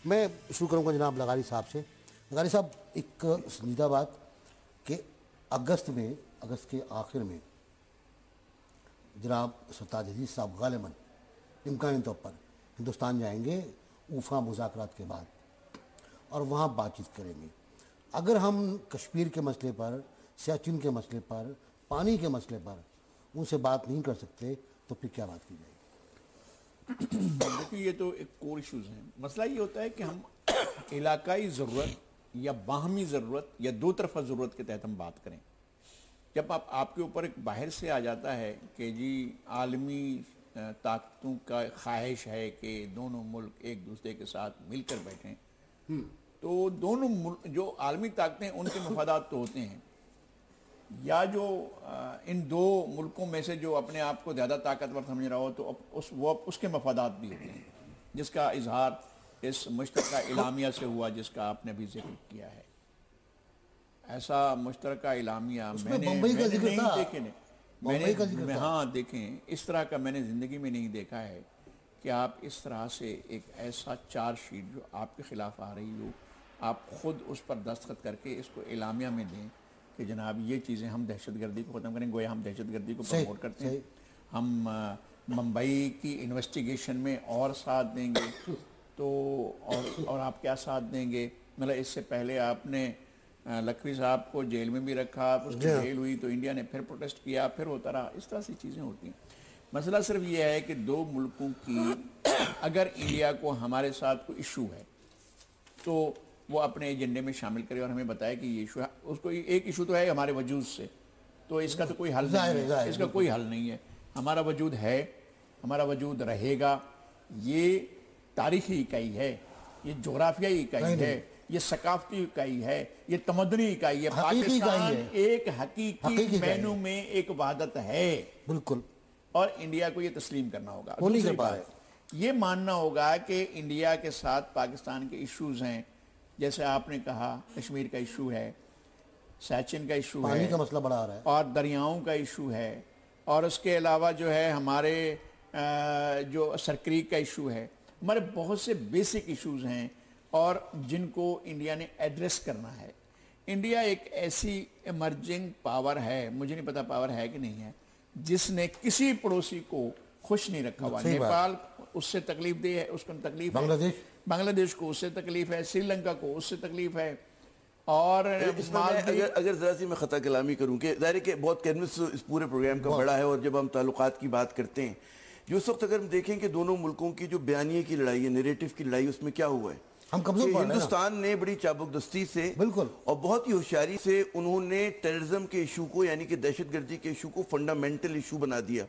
میں شروع کروں گا جناب لغاری صاحب سے. لغاری صاحب، ایک سنجیدہ بات کہ اگست کے آخر میں جناب سرتاج عزیز صاحب غالباً امکانی طور پر ہندوستان جائیں گے اوفا مذاکرات کے بعد، اور وہاں بات چیت کریں گے. اگر ہم کشمیر کے مسئلے پر، سیاچن کے مسئلے پر، پانی کے مسئلے پر ان سے بات نہیں کر سکتے تو پھر کیا بات کی جائے گی؟ دیکھیے، یہ تو ایک کور ایشوز ہیں. مسئلہ یہ ہوتا ہے کہ ہم علاقائی ضرورت یا باہمی ضرورت یا دو طرفہ ضرورت کے تحت ہم بات کریں. جب آپ کے اوپر ایک باہر سے آ جاتا ہے کہ جی عالمی طاقتوں کا خواہش ہے کہ دونوں ملک ایک دوسرے کے ساتھ مل کر بیٹھیں، تو دونوں ملک جو عالمی طاقتیں ان کے مفادات تو ہوتے ہیں، یا جو ان دو ملکوں میں سے جو اپنے آپ کو زیادہ طاقتور سمجھ رہا ہو تو وہ اس کے مفادات بھی ہوتے ہیں، جس کا اظہار اس مشترکہ اعلامیہ سے ہوا جس کا آپ نے بھی ذکر کیا ہے. ایسا مشترکہ اعلامیہ میں نے ہاں دیکھیں، اس طرح کا میں نے زندگی میں نہیں دیکھا ہے کہ آپ اس طرح سے ایک ایسا چارج شیٹ جو آپ کے خلاف آ رہی ہو، آپ خود اس پر دستخط کر کے اس کو اعلامیہ میں دیں کہ جناب یہ چیزیں ہم دہشت گردی کو ختم کریں. گویا ہم دہشت گردی کو پروموٹ کرتے ہیں. ہم ممبئی کی انویسٹیگیشن میں اور ساتھ دیں گے تو اور آپ کیا ساتھ دیں گے؟ مطلب اس سے پہلے آپ نے لکھوی صاحب کو جیل میں بھی رکھا، اس کی جیل ہوئی تو انڈیا نے پھر پروٹیسٹ کیا، پھر ہوتا رہا. اس طرح سی چیزیں ہوتی ہیں. مسئلہ صرف یہ ہے کہ دو ملکوں کی اگر انڈیا کو ہمارے ساتھ کوئی ایشو ہے تو وہ اپنے ایجنڈے میں شامل کرے اور ہمیں بتائے کہ یہ ایشو ہے. اس کو ایک ایشو تو ہے ہمارے وجود سے، تو اس کا تو کوئی حل نہیں ہے، اس کا کوئی حل نہیں ہے. ہمارا وجود ہے، ہمارا وجود رہے گا. یہ تاریخی اکائی ہے، یہ جغرافیائی اکائی ہے، یہ ثقافتی اکائی ہے، یہ تمدنی اکائی ہے. پاکستان ایک حقیقی معنوں میں ایک وحدت ہے بالکل، اور انڈیا کو یہ تسلیم کرنا ہوگا. دوسری بات یہ ماننا ہوگا کہ انڈیا کے ساتھ پاکستان کے ایشوز ہیں، جیسے آپ نے کہا کشمیر کا ایشو ہے، سیچن کا ایشو ہے، پانی کا مسئلہ بڑا آ رہا ہے، اور دریاؤں کا ایشو ہے، اور اس کے علاوہ جو ہے ہمارے جو سرکریک کا ایشو ہے. ہمارے بہت سے بیسک ایشوز ہیں اور جن کو انڈیا نے ایڈریس کرنا ہے. انڈیا ایک ایسی ایمرجنگ پاور ہے، مجھے نہیں پتا پاور ہے کہ نہیں ہے، جس نے کسی پڑوسی کو خوش نہیں رکھا ہوا. نیپال اس سے تکلیف دہ ہے، اس کو تکلیف ہے، بنگلہ دیش کو اس سے تکلیف ہے، سری لنکا کو اس سے تکلیف ہے. اور اگر ذرا سی میں خطا کلامی کروں کہ ظاہر ہے کہ بہت کینوس اس پورے پروگرام کا بڑا ہے، اور جب ہم تعلقات کی بات کرتے ہیں جو اس وقت اگر ہم دیکھیں کہ دونوں ملکوں کی جو بیانیے کی لڑائی ہے، نیریٹو کی لڑائی، اس میں کیا ہوا ہے کہ ہندوستان نے بڑی چابک دستی سے اور بہت ہی ہوشیاری سے انہوں نے ٹیررزم کے ایشو کو، یعنی کہ دہشت گردی کے ایشو کو فنڈامنٹل ایشو بنا دیا.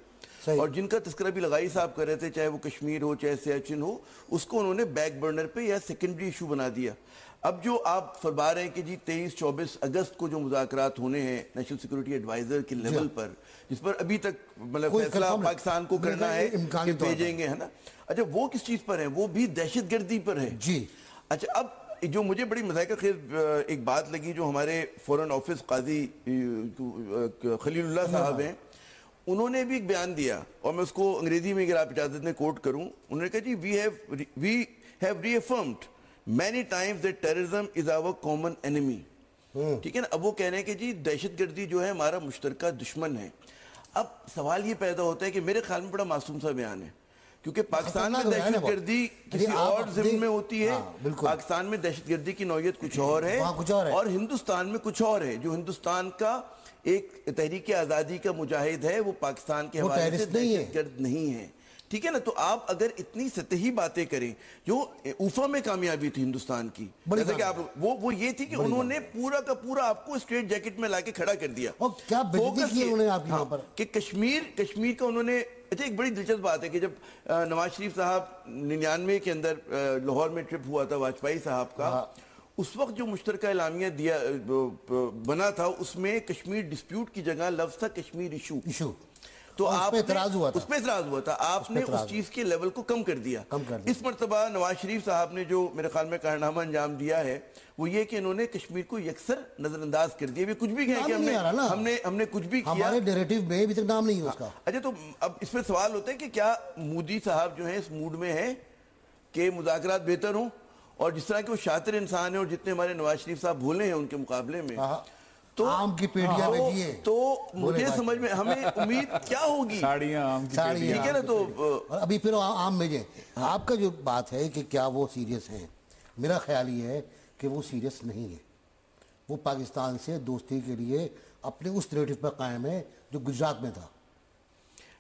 اور جن کا تذکرہ بھی لغائی صاحب کر رہے تھے، چاہے وہ کشمیر ہو چاہے سیاچن ہو، اس کو انہوں نے بیک برنر پہ یا سیکنڈری ایشو بنا دیا. اب جو آپ فرما رہے ہیں کہ جی 23-24 اگست کو جو مذاکرات ہونے ہیں نیشنل سیکورٹی ایڈوائزر کے لیول پر، جس پر ابھی تک مطلب فیصلہ پاکستان کو کرنا ہے کہ بھیجیں گے، ہے نا. اچھا وہ کس چیز پر ہے؟ وہ بھی دہشت گردی پر ہے. جی اچھا، اب جو مجھے بڑی مذائقہ خیز ایک بات لگی، جو ہمارے فورن آفس قاضی خلیل اللہ صاحب ہیں، انہوں نے بھی ایک بیان دیا اور میں اس کو انگریزی میں اگر آپ اجازت میں کوٹ کروں. انہوں نے کہا جی we have reaffirmed many times that terrorism is our common enemy. ٹھیک ہے نا. اب وہ کہہ رہے ہیں کہ جی دہشت گردی جو ہے ہمارا مشترکہ دشمن ہے. اب سوال یہ پیدا ہوتا ہے کہ میرے خیال میں بڑا معصوم سا بیان ہے، کیونکہ پاکستان میں دہشت گردی کسی اور ضمن میں ہوتی ہے، پاکستان میں دہشت گردی کی نوعیت کچھ اور ہے، اور ہندوستان میں کچھ اور ہے. جو ہندوستان کا ایک تحریک آزادی کا مجاہد ہے وہ پاکستان کے حوالے سے دہشت گرد نہیں ہے. ٹھیک ہے نا. تو آپ اگر اتنی سطحی باتیں کریں، جو اوفا میں کامیابی تھی ہندوستان کی، جیسا کہ آپ وہ یہ تھی کہ انہوں نے پورا کا پورا آپ کو اسٹریٹ جیکٹ میں لا کے کھڑا کر دیا. کیا بیزتی کی انہوں نے آپ یہاں پر کہ کشمیر کا انہوں نے. اچھا، ایک بڑی دلچسپ بات ہے کہ جب نواز شریف صاحب 99 کے اندر لاہور میں ٹرپ ہوا تھا واجپئی صاحب کا، اس وقت جو مشترکہ اعلامیہ بنا تھا اس میں کشمیر ڈسپیوٹ کی جگہ لفظ تھا کشمیر ایشو. تو آپ اس پہ اعتراض ہوا تھا، آپ نے اس چیز کے لیول کو کم کر دیا. اس مرتبہ نواز شریف صاحب نے جو میرے خیال میں کارنامہ انجام دیا ہے وہ یہ کہ انہوں نے کشمیر کو یکسر نظر انداز کر دیا. کچھ بھی کہیں کہ ہم نے کچھ بھی کیا، ہمارے نیریٹو میں ابھی تک نام نہیں ہے اس کا. اچھا، تو اب اس پہ سوال ہوتا ہے کہ کیا مودی صاحب جو ہیں اس موڈ میں ہیں کہ مذاکرات بہتر ہوں، اور جس طرح کے وہ شاطر انسان ہیں اور جتنے ہمارے نواز شریف صاحب بھولے ہیں ان کے مقابلے میں تو آم کی پیڑیاں میں جیے تو مجھے سمجھ میں ہمیں امید کیا ہوگی ساڑیاں آم کی پیڑیاں ٹھیک ہے نا تو ابھی پھر آم میں جائیں آپ کا جو بات ہے کہ کیا وہ سیریس ہیں میرا خیال یہ ہے کہ وہ سیریس نہیں ہے وہ پاکستان سے دوستی کے لیے اپنے اس نیریٹو پر قائم ہے جو گجرات میں تھا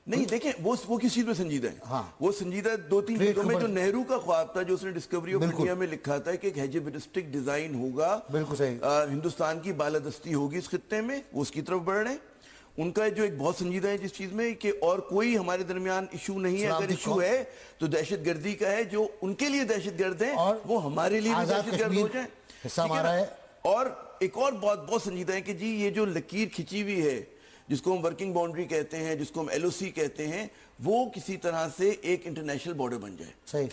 نہیں دیکھیں وہ کس چیز میں سنجیدہ ہے وہ سنجیدہ 2-3 چیزوں میں جو نہرو کا خواب تھا جو اس نے ڈسکوری آف انڈیا میں لکھا تھا کہ ایک ہیجیبرسٹک ڈیزائن ہوگا بالکل صحیح ہندوستان کی بالادستی ہوگی اس خطے میں وہ اس کی طرف بڑھ رہے ہیں ان کا جو ایک بہت سنجیدہ ہے جس چیز میں کہ اور کوئی ہمارے درمیان ایشو نہیں ہے اگر ایشو ہے تو دہشت گردی کا ہے جو ان کے لیے دہشت گرد ہیں وہ ہمارے لیے بھی دہشت گرد ہو جائیں حصہ ہمارا ہے اور ایک اور بہت سنجیدہ ہے کہ جی یہ جو لکیر کھچی ہوئی ہے جس کو ہم ورکنگ باؤنڈری کہتے ہیں جس کو ہم ایل او سی کہتے ہیں وہ کسی طرح سے ایک انٹرنیشنل بارڈر بن جائے صحیح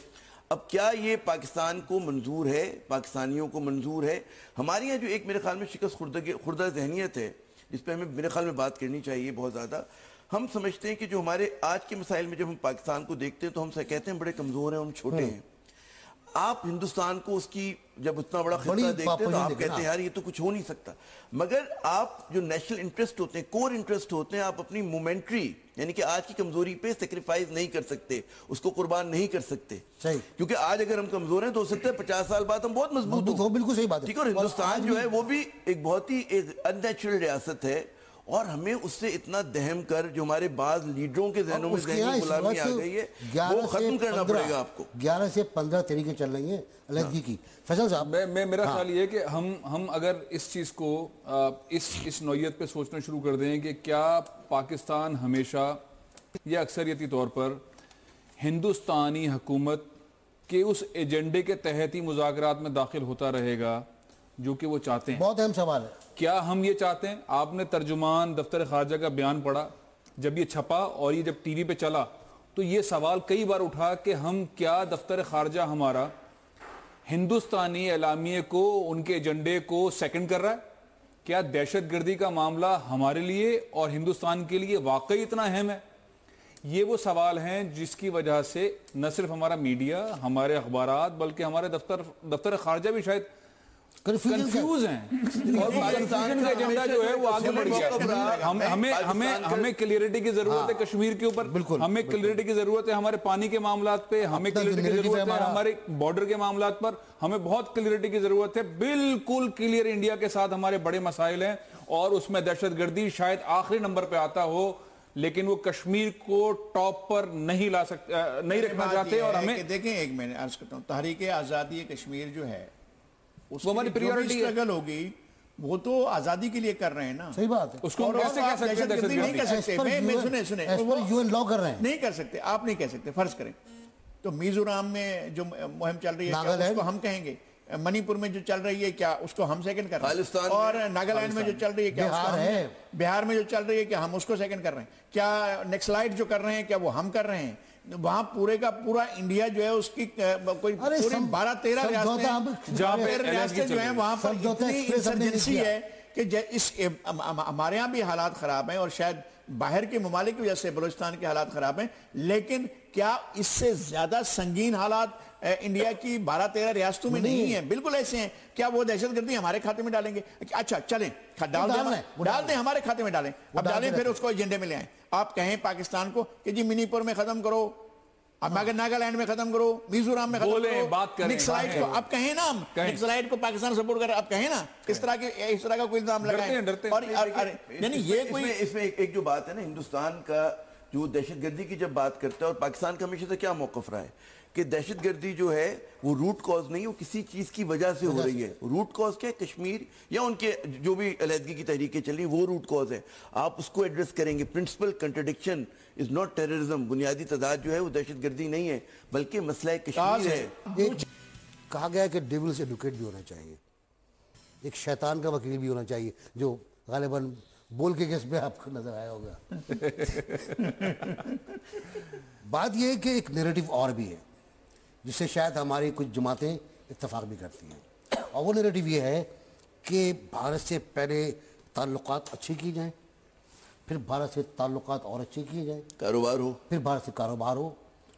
اب کیا یہ پاکستان کو منظور ہے پاکستانیوں کو منظور ہے ہمارے یہاں جو ایک میرے خیال میں شکست خوردہ ذہنیت ہے جس پہ ہمیں میرے خیال میں بات کرنی چاہیے بہت زیادہ ہم سمجھتے ہیں کہ جو ہمارے آج کے مسائل میں جب ہم پاکستان کو دیکھتے ہیں تو ہم سے کہتے ہیں بڑے کمزور ہیں ہم چھوٹے ہیں آپ ہندوستان کو اس کی جب اتنا بڑا خطہ دیکھتے ہیں تو آپ کہتے ہیں یار یہ تو کچھ ہو نہیں سکتا مگر آپ جو نیشنل انٹرسٹ ہوتے ہیں کور انٹرسٹ ہوتے ہیں آپ اپنی مومنٹری یعنی کہ آج کی کمزوری پہ سیکریفائز نہیں کر سکتے اس کو قربان نہیں کر سکتے کیونکہ آج اگر ہم کمزور ہیں تو ہو سکتا ہے 50 سال بعد ہم بہت مضبوط ہوں بالکل صحیح بات ہے ٹھیک ہے اور ہندوستان جو ہے وہ بھی ایک بہت ہی ان نیچرل ریاست ہے اور ہمیں اس سے اتنا دہم کر جو ہمارے بعض لیڈروں کے ذہنوں میں ذہنی غلامی آ گئی ہے وہ ختم کرنا پڑے گا آپ کو 11 سے 15 طریقے چل رہی ہیں علیحدگی کی فیصل صاحب میرا خیال یہ ہے کہ ہم اگر اس چیز کو اس نوعیت پہ سوچنا شروع کر دیں کہ کیا پاکستان ہمیشہ یا اکثریتی طور پر ہندوستانی حکومت کے اس ایجنڈے کے تحت ہی مذاکرات میں داخل ہوتا رہے گا جو کہ وہ چاہتے ہیں بہت اہم سوال ہے کیا ہم یہ چاہتے ہیں آپ نے ترجمان دفتر خارجہ کا بیان پڑھا جب یہ چھپا اور یہ جب ٹی وی پہ چلا تو یہ سوال کئی بار اٹھا کہ ہم کیا دفتر خارجہ ہمارا ہندوستانی اعلامیے کو ان کے ایجنڈے کو سیکنڈ کر رہا ہے کیا دہشت گردی کا معاملہ ہمارے لیے اور ہندوستان کے لیے واقعی اتنا اہم ہے یہ وہ سوال ہیں جس کی وجہ سے نہ صرف ہمارا میڈیا ہمارے اخبارات بلکہ ہمارے دفتر خارجہ بھی شاید کنفیوز ہیں اور پاکستان کا ایجنڈا جو ہے وہ آگے بڑھ گیا ہمیں کلیئرٹی کی ضرورت ہے کشمیر کے اوپر ہمیں کلیئرٹی کی ضرورت ہے ہمارے پانی کے معاملات پہ ہمیں کلیئرٹی کی ضرورت ہے ہمارے بارڈر کے معاملات پر ہمیں بہت کلیئرٹی کی ضرورت ہے بالکل کلیئر انڈیا کے ساتھ ہمارے بڑے مسائل ہیں اور اس میں دہشت گردی شاید آخری نمبر پہ آتا ہو لیکن وہ کشمیر کو ٹاپ پر نہیں لا سکتے نہیں رکھنا چاہتے اور ہمیں دیکھیں ایک میں عرض کرتا ہوں تحریک آزادی کشمیر جو ہے وہ ہماری پریورٹی اسٹرگل ہوگی وہ تو آزادی کے لیے کر رہے ہیں نا صحیح بات ہے اس کو کیسے کہہ سکتے ہیں دہشت گردی نہیں کر سکتے سنیں یون لا کر رہے ہیں نہیں کر سکتے آپ نہیں کہہ سکتے فرض کریں تو میزورام میں جو مہم چل رہی ہے اس کو ہم کہیں گے منی پور میں جو چل رہی ہے کیا اس کو ہم سیکنڈ کر رہے ہیں اور ناگالینڈ میں جو چل رہی ہے کیا بہار میں جو چل رہی ہے کیا ہم اس کو سیکنڈ کر رہے ہیں کیا نیکسلائٹ جو کر رہے ہیں کیا وہ ہم کر رہے ہیں وہاں پورے کا پورا انڈیا جو ہے اس کی کوئی پوری 12-13 ریاستیں جو ہیں وہاں پر اتنی انسرجنسی ہے کہ ہمارے ہاں بھی حالات خراب ہیں اور شاید باہر کے ممالک کی وجہ سے بلوچستان کے حالات خراب ہیں لیکن کیا اس سے زیادہ سنگین حالات انڈیا کی 12-13 ریاستوں میں نہیں ہیں بالکل ایسے ہیں کیا وہ دہشت گردی ہمارے کھاتے میں ڈالیں گے اچھا چلیں ڈال دیں ہمارے کھاتے میں ڈالیں اب ڈالیں پھر اس کو ایجنڈے میں لے آئیں آپ کہیں پاکستان کو کہ جی منی پور میں ختم کرو اب ناگالینڈ میں ختم کرو میزورام میں ختم کرو نیکسلائٹ کو اب کہیں نا ہم نیکسلائٹ کو پاکستان سپورٹ کر رہے اب کہیں نا اس طرح کا کوئی الزام لگائیں اور یعنی یہ کوئی اس میں ایک جو بات ہے نا ہندوستان کا جو دہشت گردی کی جب بات کرتا ہے اور پاکستان کا ہمیشہ سے کیا موقف رہا ہے کہ دہشت گردی جو ہے وہ روٹ کاز نہیں وہ کسی چیز کی وجہ سے ہو رہی ہے روٹ کاز کیا کشمیر یا ان کے جو بھی علیحدگی کی تحریکیں چل رہی ہیں وہ روٹ کاز ہے آپ اس کو ایڈریس کریں گے principal contradiction is not terrorism بنیادی تضاد جو ہے وہ دہشت گردی نہیں ہے بلکہ مسئلہ کشمیر ہے کہا گیا ہے کہ ڈیولز ایڈوکیٹ بھی ہونا چاہیے ایک شیطان کا وکیل بھی ہونا چاہیے جو غالباً بول کے کس پہ آپ کو نظر آیا ہوگا بات یہ ہے کہ ایک نیریٹو اور بھی ہے جس سے شاید ہماری کچھ جماعتیں اتفاق بھی کرتی ہیں اور وہ نیریٹو یہ ہے کہ بھارت سے پہلے تعلقات اچھے کی جائیں پھر بھارت سے تعلقات اور اچھے کیے جائیں کاروبار ہو پھر بھارت سے کاروبار ہو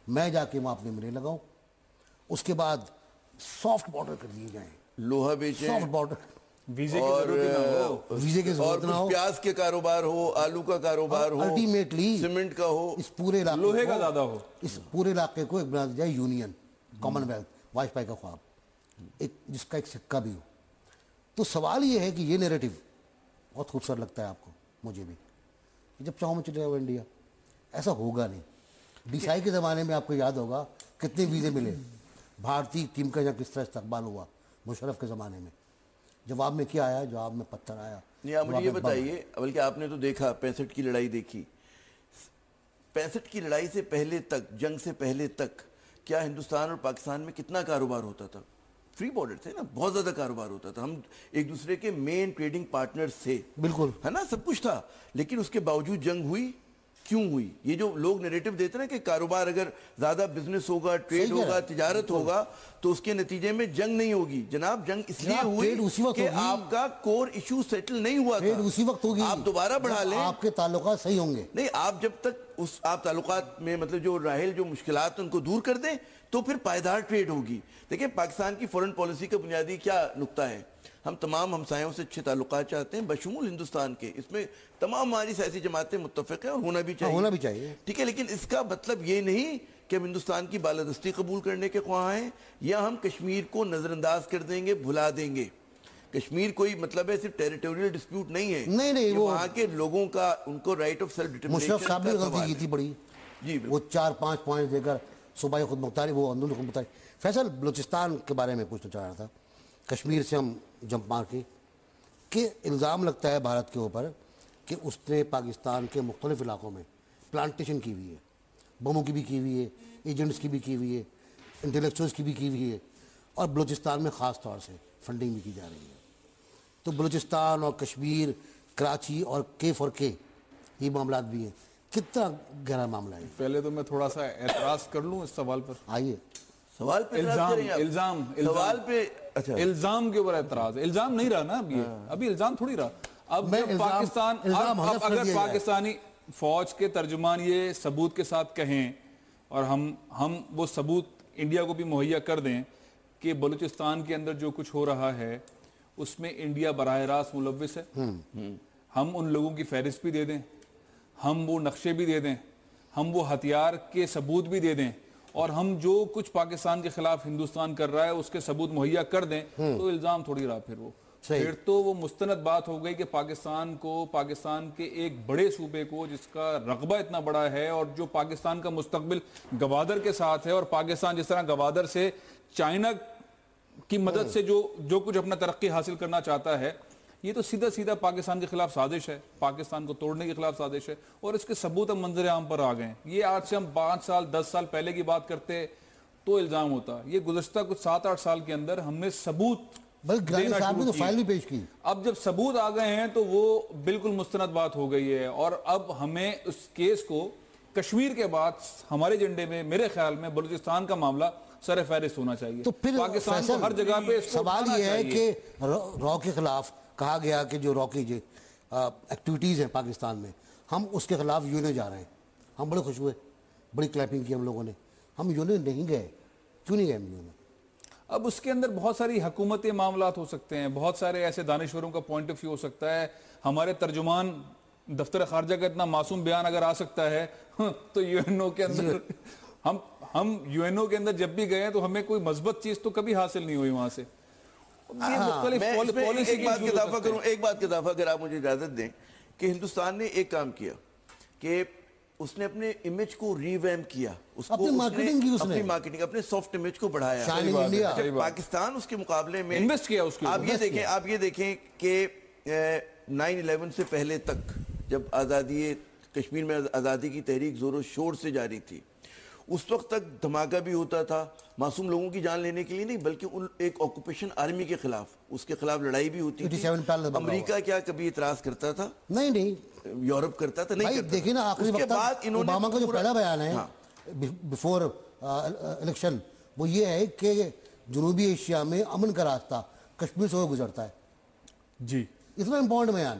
میں جا کے وہاں اپنے میلے لگاؤں اس کے بعد سافٹ بارڈر کر دیے جائیں, لوہا بیچیں, سافٹ بارڈر, ویزے کی ضرورت نہ ہو, ویزے کی ضرورت نہ ہو, پیاز کے کاروبار ہو, آلو کا کاروبار ہو, الٹیمیٹلی سیمنٹ کا ہو, اس پورے علاقے لوہے کا زیادہ ہو, اس پورے علاقے کو ایک بنا دیا جائے یونین, کامن ویلتھ, واجپئی کا خواب, ایک جس کا ایک سکہ بھی ہو. تو سوال یہ ہے کہ یہ نیریٹو بہت خوبصورت لگتا ہے آپ کو, مجھے بھی, جب چاہوں میں چلے جاؤ انڈیا. ایسا ہوگا نہیں. ڈیسائی کے زمانے میں آپ کو یاد ہوگا کتنے ویزے ملے, بھارتی ٹیم کا جہاں کس طرح استقبال ہوا مشرف کے زمانے میں. جواب میں کیا آیا؟ جواب میں پتھر آیا. نہیں, آپ مجھے یہ بتائیے, بلکہ آپ نے تو دیکھا 65 کی لڑائی دیکھی, 65 کی لڑائی سے پہلے تک, جنگ سے پہلے تک کیا ہندوستان اور پاکستان میں کتنا کاروبار ہوتا تھا؟ فری بارڈر تھے نا, بہت زیادہ کاروبار ہوتا تھا, ہم ایک دوسرے کے مین ٹریڈنگ پارٹنرز تھے, بالکل ہے نا, سب کچھ تھا. لیکن اس کے باوجود جنگ ہوئی, کیوں ہوئی؟ یہ جو لوگ نیریٹو دیتے ہیں نا کہ کاروبار اگر زیادہ بزنس ہوگا, ٹریڈ ہوگا, تجارت ہوگا, تو اس کے نتیجے میں جنگ نہیں ہوگی. جناب جنگ اس لیے ہوئی کہ آپ کا کور ایشو سیٹل نہیں ہوا تھا. اسی وقت ہوگی, آپ دوبارہ بڑھا لیں, آپ کے تعلقات صحیح ہوں گے. نہیں, آپ جب تک آپ تعلقات میں مطلب جو راحل جو مشکلات ان کو دور کر دیں تو پھر پائیدار ٹریڈ ہوگی. دیکھیں پاکستان کی فورن پالیسی کا بنیادی کیا نقطہ ہے؟ ہم تمام ہمسایوں سے اچھے تعلقات چاہتے ہیں بشمول ہندوستان کے. اس میں تمام ہماری سیاسی جماعتیں متفق ہیں اور ہونا بھی چاہیے. ٹھیک ہے, لیکن اس کا مطلب یہ نہیں کہ ہم ہندوستان کی بالادستی قبول کرنے کے خواہاں ہیں یا ہم کشمیر کو نظر انداز کر دیں گے, بھلا دیں گے. کشمیر کوئی مطلب ہے صرف ٹیریٹوریل ڈسپیوٹ نہیں ہے, نہیں, وہ وہاں کے لوگوں کا, ان کو right of self determination. Musharraf صاحب نے غلطی کی تھی بڑی, جی, وہ 4-5 پوائنٹ دے کر صوبائی خود مختاری, وہ اندرونی خود مختاری. فیصل, بلوچستان کے بارے میں پوچھنا چاہ رہا تھا, کشمیر سے ہم جمپ مار کے, کہ الزام لگتا ہے بھارت کے اوپر کہ اس نے پاکستان کے مختلف علاقوں میں پلانٹیشن کی ہوئی ہے, بموں کی بھی کی ہوئی ہے, ایجنٹس کی بھی کی ہوئی ہے, انٹلیکچوئلس کی بھی کی ہوئی ہے, اور بلوچستان میں خاص طور سے فنڈنگ بھی کی جا رہی ہے. تو بلوچستان اور کشمیر, کراچی اور K4K یہ معاملات بھی ہیں. کتنا گہرا معاملہ ہے؟ پہلے تو میں تھوڑا سا اعتراض کر لوں اس سوال پر. آئیے, سوال پہ الزام کے اوپر اعتراض. الزام نہیں رہا نا ابھی الزام تھوڑی رہا. اب پاکستان, اگر پاکستانی فوج کے ترجمان یہ ثبوت کے ساتھ کہیں اور ہم وہ ثبوت انڈیا کو بھی مہیا کر دیں کہ بلوچستان کے اندر جو کچھ ہو رہا ہے اس میں انڈیا براہ راست ملوث ہے, ہم ان لوگوں کی فہرست بھی دے دیں, ہم وہ نقشے بھی دے دیں, ہم وہ ہتھیار کے ثبوت بھی دے دیں, اور ہم جو کچھ پاکستان کے خلاف ہندوستان کر رہا ہے اس کے ثبوت مہیا کر دیں, تو الزام تھوڑی رہا پھر تو وہ مستند بات ہو گئی کہ پاکستان کے ایک بڑے صوبے کو جس کا رقبہ اتنا بڑا ہے اور جو پاکستان کا مستقبل گوادر کے ساتھ ہے, اور پاکستان جس طرح گوادر سے چائنا کی مدد سے جو کچھ اپنا ترقی حاصل کرنا چاہتا ہے, یہ تو سیدھا پاکستان کے خلاف سازش ہے, پاکستان کو توڑنے کے خلاف سازش ہے, اور اس کے ثبوت ہم منظر عام پر آ گئے ہیں. یہ آج سے ہم 5 سال 10 سال پہلے کی بات کرتے تو الزام ہوتا, یہ گزشتہ کچھ 7-8 سال کے اندر ہم نے ثبوت دینا شروع کی. اب جب ثبوت آ گئے ہیں تو وہ بالکل مستند بات ہو گئی ہے, اور اب ہمیں اس کیس کو کشمیر کے بعد ہمارے ایجنڈے میں میرے خیال میں بلوچستان کا معاملہ سر فہرست ہونا چاہیے. تو پھر پاکستان کو ہر جگہ پہ سوال یہ ہے کہ رو کے خلاف کہا گیا کہ جو رو کی ایکٹیویٹیز ہیں پاکستان میں, ہم اس کے خلاف یونین جا رہے ہیں. ہم بڑے خوش ہوئے, بڑی کلیپنگ کی ہم لوگوں نے. ہم یونین نہیں گئے, کیوں نہیں گئے ہم یونین؟ اب اس کے اندر بہت ساری حکومتی معاملات ہو سکتے ہیں, بہت سارے ایسے دانشوروں کا پوائنٹ آف ویو ہو سکتا ہے. ہمارے ترجمان دفتر خارجہ کا اتنا معصوم بیان اگر آ سکتا ہے تو یو این او کے اندر ہم یو این او کے اندر جب بھی گئے تو ہمیں کوئی مثبت چیز تو کبھی حاصل نہیں ہوئی وہاں سے. ایک بات کا اضافہ اگر آپ مجھے اجازت دیں کہ ہندوستان نے ایک کام کیا کہ اس نے اپنے امیج کو ری ویمپ کیا, اپنی مارکیٹنگ, اپنے سافٹ امیج کو بڑھایا. پاکستان اس کے مقابلے میں انویسٹ کیا اس کے. آپ یہ دیکھیں کہ 9/11 سے پہلے تک جب آزادی کشمیر میں آزادی کی تحریک زور و شور سے جاری تھی, اس وقت تک دھماکہ بھی ہوتا تھا, معصوم لوگوں کی جان لینے کے لیے نہیں بلکہ ایک آکوپیشن آرمی کے خلاف, اس کے خلاف لڑائی بھی ہوتی تھی. امریکہ کیا کبھی اعتراض کرتا تھا؟ نہیں. یورپ کرتا تھا؟ نہیں. دیکھیں نا آخری وقت اوباما کا جو پہلا بیان ہے بیفور الیکشن, وہ یہ ہے کہ جنوبی ایشیا میں امن کا راستہ کشمیر سے گزرتا ہے. جی, اتنا امپورٹنٹ بیان.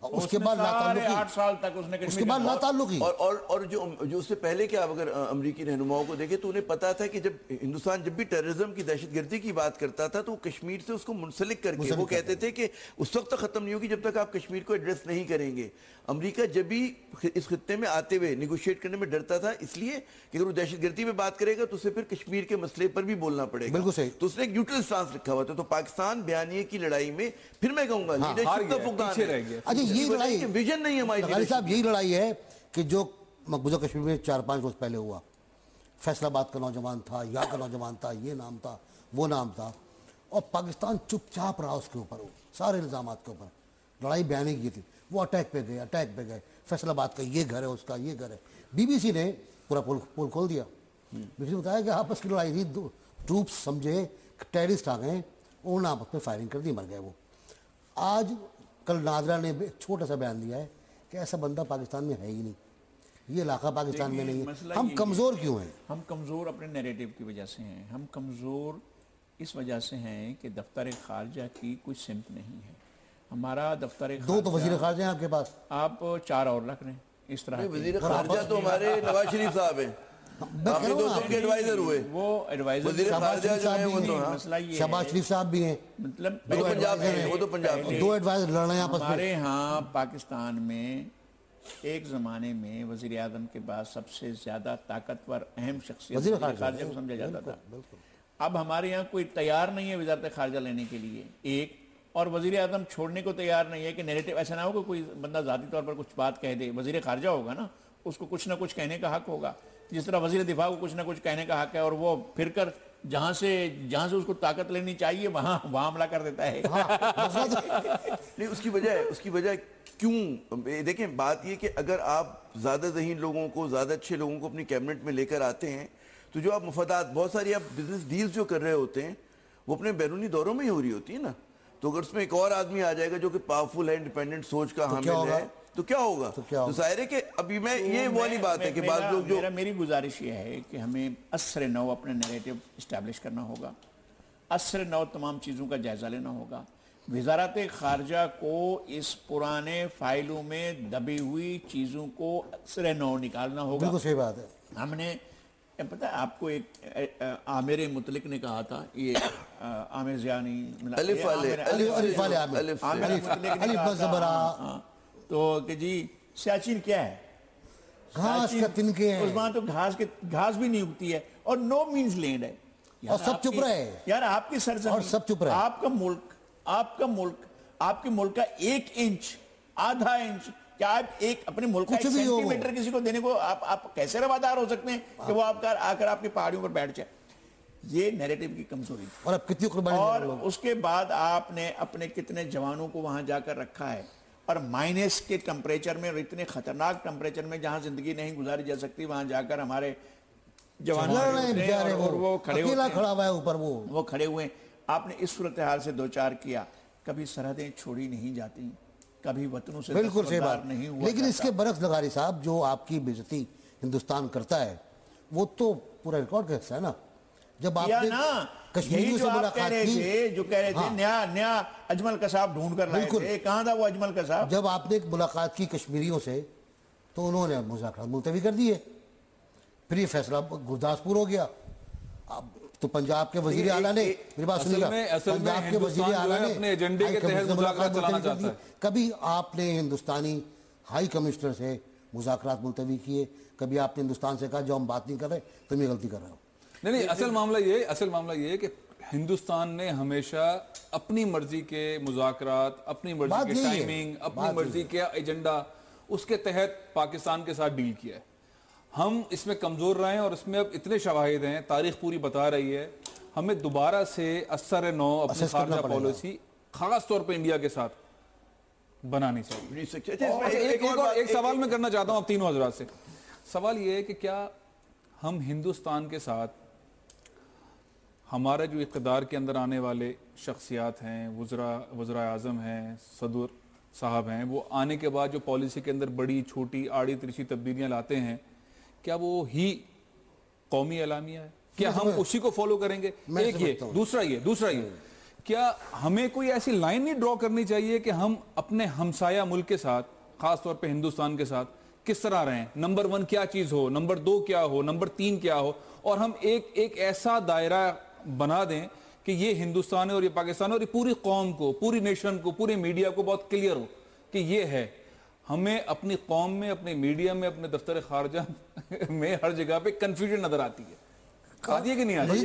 اس کے بعد لاتعلقی 8 سال تک اس کے بعد لاتعلقی اور جو اس سے پہلے کہ آپ اگر امریکی رہنماؤں کو دیکھیں تو انہیں پتا تھا کہ جب ہندوستان جب بھی ٹیررزم کی دہشت گردی کی بات کرتا تھا تو وہ کشمیر سے اس کو منسلک کر کے وہ کہتے تھے کہ اس وقت تک ختم نہیں ہوگی جب تک آپ کشمیر کو ایڈریس نہیں کریں گے. امریکہ جب بھی اس خطے میں آتے ہوئے نیگوشیٹ کرنے میں ڈرتا تھا اس لیے کہ اگر وہ دہشت گردی پہ بات کرے گا تو اسے پھر کشمیر کے مسئلے پر بھی بولنا پڑے گا. بالکل صحیح. تو اس نے ایک نیوٹرل سٹانس رکھا ہوا تھا. تو پاکستان بیانیے کی لڑائی میں پھر میں کہوں گا لیڈرشپ کا فقدان ہے. اچھا یہی لڑائی ویژن نہیں ہماری غالب صاحب, یہی لڑائی ہے کہ جو مقبوضہ کشمیر میں 4-5 روز پہلے ہوا. فیصل آباد کا نوجوان تھا, یا کا نوجوان تھا, یہ نام تھا, وہ نام تھا, اور پاکستان چپ چاپ رہا اس کے اوپر, سارے الزامات کے اوپر. لڑائی بیانی کی تھی, وہ اٹیک پہ گئے. فیصل آباد کا یہ گھر ہے, اس کا یہ گھر ہے. بی بی سی نے پورا پول کھول دیا. بی بی سی نے بتایا کہ آپس کی لڑائی تھی, ٹروپس سمجھے ٹیررسٹ آ گئے, انہوں نے آپس میں فائرنگ کر دی, مر گئے وہ. آج کل ناظرہ نے ایک چھوٹا سا بیان دیا ہے کہ ایسا بندہ پاکستان میں ہے ہی نہیں, یہ علاقہ پاکستان میں نہیں ہے. ہم کمزور کیوں ہیں؟ ہم کمزور اپنے نیریٹو کی وجہ سے ہیں. ہم کمزور اس وجہ سے ہیں کہ دفتر خارجہ کی کوئی سمت نہیں ہے. ہمارا دفتر خارجہ 2 تو وزیر خارجہ ہیں آپ کے پاس, آپ 4 اور رکھ رہے ہیں اس طرح. وزیر خارجہ تو ہمارے نواز شریف صاحب ہیں, آپ کے دوستوں کے ایڈوائزر ہوئے. وہ ایڈوائزر وزیر خارجہ جو ہیں وہ تو مسئلہ یہ ہے, شہباز شریف صاحب بھی ہیں, مطلب وہ پنجاب ہیں, وہ تو پنجاب ہیں. 2 ایڈوائزر لڑ رہے ہیں آپس میں. ہمارے ہاں پاکستان میں ایک زمانے میں وزیر اعظم کے بعد سب سے زیادہ طاقتور اہم شخصیت وزیر خارجہ کو سمجھا جاتا تھا. اب ہمارے یہاں کوئی تیار نہیں ہے وزارت خارجہ لینے کے لیے ایک, اور وزیر اعظم چھوڑنے کو تیار نہیں ہے. کہ نیریٹو ایسا نہ ہو کہ کوئی بندہ ذاتی طور پر کچھ بات کہہ دے. وزیر خارجہ ہوگا نا, اس کو کچھ نہ کچھ کہنے کا حق ہوگا, جس طرح وزیر دفاع کو کچھ نہ کچھ کہنے کا حق ہے, اور وہ پھر کر جہاں سے اس کو طاقت لینی چاہیے وہاں حملہ کر دیتا ہے. نہیں, اس کی وجہ کیوں دیکھیں, بات یہ کہ اگر آپ زیادہ ذہین لوگوں کو, زیادہ اچھے لوگوں کو اپنی کیبنٹ میں لے کر آتے ہیں تو جو آپ مفادات, بہت ساری آپ بزنس ڈیلز جو کر رہے ہوتے ہیں وہ اپنے بیرونی دوروں میں ہی ہو رہی ہوتی ہے نا. تو اگر اس میں ایک اور آدمی آ جائے گا جو کہ پاورفل ہے, انڈیپینڈنٹ سوچ کا حامل ہے, تو کیا ہوگا؟ تو ظاہر ہے کہ ابھی میں یہ والی بات ہے کہ بعض لوگ جو میری گزارش یہ ہے کہ ہمیں عصر نو اپنے نیریٹو اسٹیبلش کرنا ہوگا. عصر نو تمام چیزوں کا جائزہ لینا ہوگا. وزارت خارجہ کو اس پرانے فائلوں میں دبی ہوئی چیزوں کو عصر نو نکالنا ہوگا. بالکل صحیح بات ہے. ہم نے پتہ ہے آپ کو ایک عامر مطلق نے کہا تھا, یہ عامر زیانی تو کہ جی سیاچین کیا ہے, گھاس کا تنکے ہیں, اس وہاں تو گھاس بھی نہیں اگتی ہے, اور نو مینز لینڈ ہے, اور سب چپ رہے یار. آپ کی سرزمین, اور سب چپ رہے. آپ کے ملک کا 1 انچ, آدھا انچ, کیا آپ اپنے ملک کا 1 سینٹی میٹر کسی کو دینے کو آپ کیسے روادار ہو سکتے ہیں کہ وہ آپ آ کر آپ کی پہاڑیوں پر بیٹھ جائے؟ یہ نیریٹو کی کمزوری تھی. اور اب کتنی قربانی, اور اس کے بعد آپ نے اپنے کتنے جوانوں کو وہاں جا کر رکھا ہے, اور مائنس کے ٹمپریچر میں, اور اتنے خطرناک ٹمپریچر میں جہاں زندگی نہیں گزاری جا سکتی, وہاں جا کر ہمارے جوان وہ کھڑے ہوئے. آپ نے اس صورتحال سے دوچار کیا. کبھی سرحدیں چھوڑی نہیں جاتی, کبھی وطنوں سے دستبردار نہیں ہوا. لیکن اس کے برعکس لغاری صاحب, جو آپ کی بے عزتی ہندوستان کرتا ہے وہ تو پورا ریکارڈ کا حصہ ہے نا. جب آپ نے کشمیریوں سے ملاقات کی, جو کہہ رہے تھے نیا اجمل قصاب ڈھونڈ کر لائے تھے, کہاں تھا وہ اجمل قصاب؟ جب آپ نے ملاقات کی کشمیریوں سے تو انہوں نے مذاکرات ملتوی کر دیے. پھر یہ فیصلہ گرداسپور ہو گیا. اب تو پنجاب کے وزیر اعلیٰ نے, میری بات سنیے گا, پنجاب کے وزیر اعلیٰ نے اپنے ایجنڈے کے تحت مذاکرات چلانا چاہتا ہے. کبھی آپ نے ہندوستانی ہائی کمشنر سے مذاکرات ملتوی کیے, کبھی آپ نے ہندوستان سے کہا جو ہم بات نہیں کر رہے تم یہ غلطی کر رہے ہو. نہیں, اصل معاملہ یہ ہے کہ ہندوستان نے ہمیشہ اپنی مرضی کے مذاکرات, اپنی مرضی کے ٹائمنگ, اپنی مرضی کے ایجنڈا, اس کے تحت پاکستان کے ساتھ ڈیل کیا ہے. ہم اس میں کمزور رہے ہیں, اور اس میں اب اتنے شواہد ہیں, تاریخ پوری بتا رہی ہے, ہمیں دوبارہ سے اثر نو اپنی خارجہ پالیسی خاص طور پہ انڈیا کے ساتھ بنانی چاہیے. ایک سوال میں کرنا چاہتا ہوں آپ تینوں حضرات سے. سوال یہ ہے کہ کیا ہم ہندوستان کے ساتھ ہمارا جو اقتدار کے اندر آنے والے شخصیات ہیں, وزراء اعظم ہیں, صدر صاحب ہیں, وہ آنے کے بعد جو پالیسی کے اندر بڑی چھوٹی آڑی ترچھی تبدیلیاں لاتے ہیں, کیا وہ ہی قومی اعلامیہ ہے؟ کیا ہم اسی کو فالو کریں گے؟ ایک یہ. دوسرا یہ کیا ہمیں کوئی ایسی لائن نہیں ڈرا کرنی چاہیے کہ ہم اپنے ہمسایہ ملک کے ساتھ، خاص طور پہ ہندوستان کے ساتھ کس طرح رہیں؟ نمبر 1 کیا چیز ہو، نمبر 2 کیا ہو، نمبر 3 کیا ہو، اور ہم ایک ایسا دائرہ بنا دیں کہ یہ ہندوستان ہے اور یہ پاکستان ہے، اور یہ پوری قوم کو، پوری نیشن کو، پوری میڈیا کو بہت کلیئر ہو کہ یہ ہے. ہمیں اپنی قوم میں، اپنے میڈیا میں، اپنے دفتر خارجہ میں ہر جگہ پہ کنفیوژن نظر آتی ہے. آتی ہے کہ نہیں آتی؟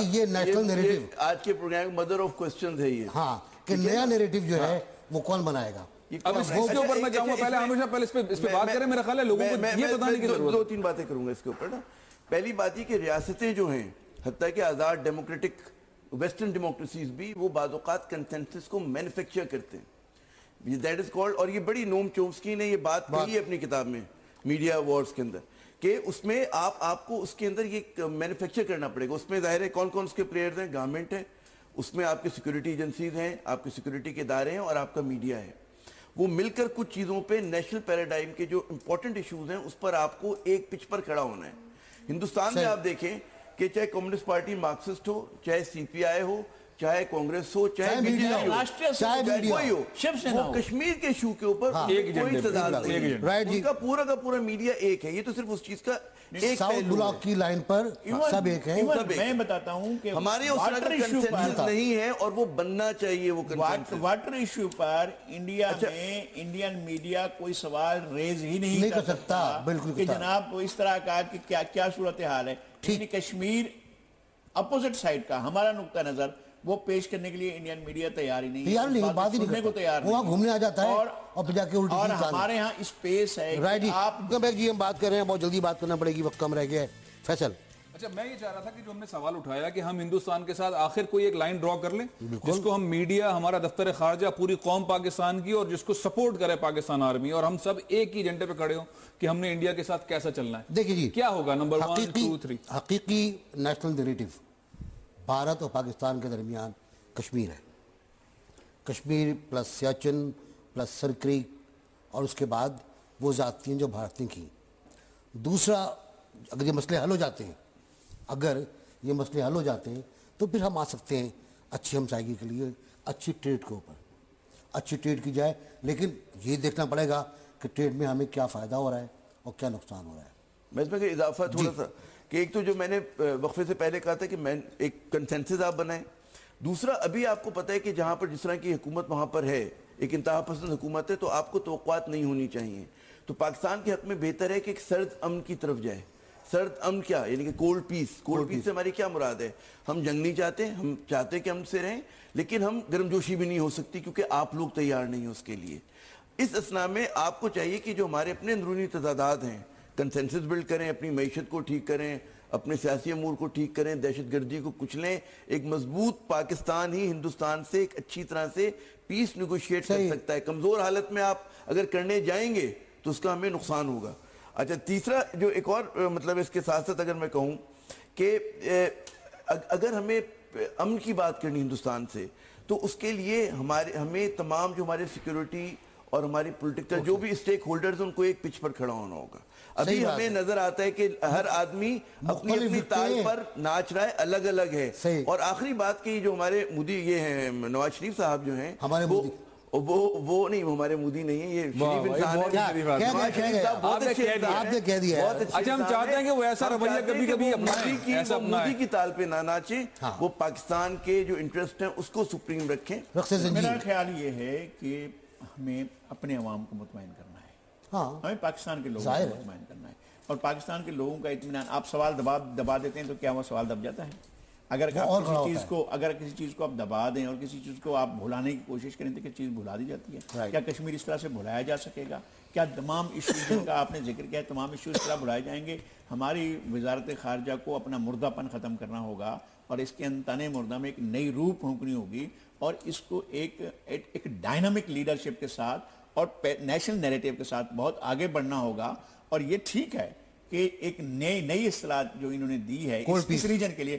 یہ نیشنل نیریٹو آج کے پروگرام مدر آف کوسچنز ہے یہ. ہاں کہ نیا نیریٹو جو ہے وہ کون بنائے گا. اب اس کے اوپر میں چاہوں گا پہلے ہمیشہ پہلے اس پہ بات کریں. میرا خیال ہے لوگوں کو یہ بتانے کی ضرورت ہے. 2-3 باتیں کروں گا اس کے اوپر نا. پہلی بات یہ کہ ریاستیں جو ہیں، حتیٰ کہ آزاد ڈیموکریٹک ویسٹرن ڈیموکریسیز بھی، وہ بعض اوقات کنسنسس کو مینوفیکچر کرتے ہیں. دیٹ از کالڈ، اور یہ بڑی نوم چومسکی نے یہ بات کہی ہے اپنی کتاب میں میڈیا ایوارڈز کے اندر، کہ اس میں آپ کو اس کے اندر یہ مینوفیکچر کرنا پڑے گا. اس میں ظاہر ہے کون کون اس کے پلیئرز ہیں. گورنمنٹ ہے، اس میں آپ کی سیکورٹی ایجنسیز ہیں، آپ کی سیکورٹی کے ادارے ہیں، اور آپ کا میڈیا ہے. وہ مل کر کچھ چیزوں پہ نیشنل پیراڈائم کے جو امپورٹنٹ ایشوز ہیں اس پر آپ کو ایک پچ پر کھڑا ہونا ہے. ہندوستان میں آپ دیکھیں کہ چاہے کمیونسٹ پارٹی مارکسسٹ ہو، چاہے سی پی آئی ہو، چاہے کانگریس ہو، چاہے بی جے پی ہو، چاہے کوئی ہو، وہ کشمیر کے ایشو کے اوپر کوئی تضاد نہیں ہے. ان کا پورا میڈیا ایک ہے. یہ تو صرف اس چیز کا ایک ساؤتھ بلاک کی لائن پر سب ایک ہیں. میں بتاتا ہوں کہ ہمارے اس طرح کا کنسنسس نہیں ہے، اور وہ بننا چاہیے. وہ واٹر ایشو پر انڈیا میں انڈین میڈیا کوئی سوال ریز ہی نہیں کر سکتا کہ جناب اس طرح کا کہ کیا صورتحال ہے. کشمیر اپوزٹ سائڈ کا ہمارا نقطہ نظر وہ پیش کرنے کے لیے انڈین میڈیا تیار ہی نہیں ہے. بات ہی نہیں کو تیار نہیں. وہاں گھومنے آ جاتا ہے اور پھر جا کے الٹی اور ہمارے ہاں اسپیس ہے. آپ جی ہم بات کر رہے ہیں، بہت جلدی بات کرنا پڑے گی، وقت کم رہ گیا ہے. فیصل، اچھا میں یہ چاہ رہا تھا کہ جو ہم نے سوال اٹھایا کہ ہم ہندوستان کے ساتھ آخر کوئی ایک لائن ڈرا کر لیں جس کو ہم میڈیا، ہمارا دفتر خارجہ، پوری قوم پاکستان کی، اور جس کو سپورٹ کرے پاکستان آرمی، اور ہم سب ایک ہی ایجنڈے پہ کھڑے ہوں کہ ہم نے انڈیا کے ساتھ کیسا چلنا ہے. دیکھیں جی کیا ہوگا نمبر 1 2 3 حقیقی نیشنل نیریٹو بھارت اور پاکستان کے درمیان کشمیر ہے. کشمیر پلس سیاچن پلس سر کریک، اور اس کے بعد وہ ذاتیں جو بھارت نے کی. دوسرا، اگر یہ مسئلے حل ہو جاتے ہیں تو پھر ہم آ سکتے ہیں اچھی ہمسائیگی کے لیے، اچھی ٹریڈ کے اوپر اچھی ٹریڈ کی جائے. لیکن یہ دیکھنا پڑے گا کہ ٹریڈ میں ہمیں کیا فائدہ ہو رہا ہے اور کیا نقصان ہو رہا ہے. میں اس میں اضافہ تھوڑا سا کہ ایک تو جو میں نے وقفے سے پہلے کہا تھا کہ میں ایک کنسنسس آپ بنائیں. دوسرا، ابھی آپ کو پتہ ہے کہ جہاں پر جس طرح کی حکومت وہاں پر ہے، ایک انتہا پسند حکومت ہے، تو آپ کو توقعات نہیں ہونی چاہیے. تو پاکستان کے حق میں بہتر ہے کہ ایک سرد امن کی طرف جائے. سرد امن کیا یعنی کہ کولڈ پیس سے ہماری کیا مراد ہے؟ ہم جنگ نہیں چاہتے، ہم چاہتے کہ ہم سے رہیں، لیکن ہم گرم جوشی بھی نہیں ہو سکتی کیونکہ آپ لوگ تیار نہیں ہیں اس کے لیے. اس اثناء میں آپ کو چاہیے کہ جو ہمارے اپنے اندرونی تضادات ہیں، کنسنسس بلڈ کریں، اپنی معیشت کو ٹھیک کریں، اپنے سیاسی امور کو ٹھیک کریں، دہشت گردی کو کچلیں. ایک مضبوط پاکستان ہی ہندوستان سے ایک اچھی طرح سے پیس نیگوشیٹ کر سکتا ہے. کمزور حالت میں آپ اگر کرنے جائیں گے تو اس کا ہمیں نقصان ہوگا. اچھا، تیسرا جو ایک اور مطلب اس کے ساتھ ساتھ اگر میں کہوں کہ اگر ہمیں امن کی بات کرنی ہندوستان سے، تو اس کے لیے ہمیں تمام جو ہمارے سیکیورٹی اور ہماری پولیٹیکل جو بھی اسٹیک ہولڈرز ان کو ایک پچ پر کھڑا ہونا ہوگا. ابھی ہمیں نظر آتا ہے کہ ہر آدمی اپنی تال پر ناچ رہا ہے، الگ الگ ہے. اور آخری بات کہ جو ہمارے مودی یہ ہیں نواز شریف صاحب جو ہیں، وہ نہیں، ہمارے مودی نہیں ہیں، یہ شریف انسان ہے. اچھا، ہم چاہتے ہیں کہ وہ ایسا رویہ کبھی کبھی مودی کی تال پہ نہ ناچیں، وہ پاکستان کے جو انٹرسٹ ہیں اس کو سپریم رکھیں. میرا خیال یہ ہے کہ ہمیں اپنے عوام کو مطمئن کرنا ہے، ہمیں پاکستان کے لوگوں کو مطمئن کرنا ہے، اور پاکستان کے لوگوں کا اطمینان. آپ سوال دبا دیتے ہیں تو کیا وہ سوال دب جاتا ہے؟ اگر کسی چیز کو آپ دبا دیں اور کسی چیز کو آپ بھلانے کی کوشش کریں تو کیا چیز بھلا دی جاتی ہے؟ کیا کشمیر اس طرح سے بھلایا جا سکے گا؟ کیا تمام ایشوز جن کا آپ نے ذکر کیا ہے تمام ایشوز اس طرح بھلائے جائیں گے؟ ہماری وزارت خارجہ کو اپنا مردہ پن ختم کرنا ہوگا، اور اس کے تن مردہ میں ایک نئی روح پھونکنی ہوگی، اور اس کو ایک ڈائنامک لیڈرشپ کے ساتھ اور نیشنل نیریٹو کے ساتھ بہت آگے بڑھنا ہوگا. اور یہ ٹھیک ہے کہ ایک نئی اصطلاح جو انہوں نے دی ہے اس ریجن کے لیے،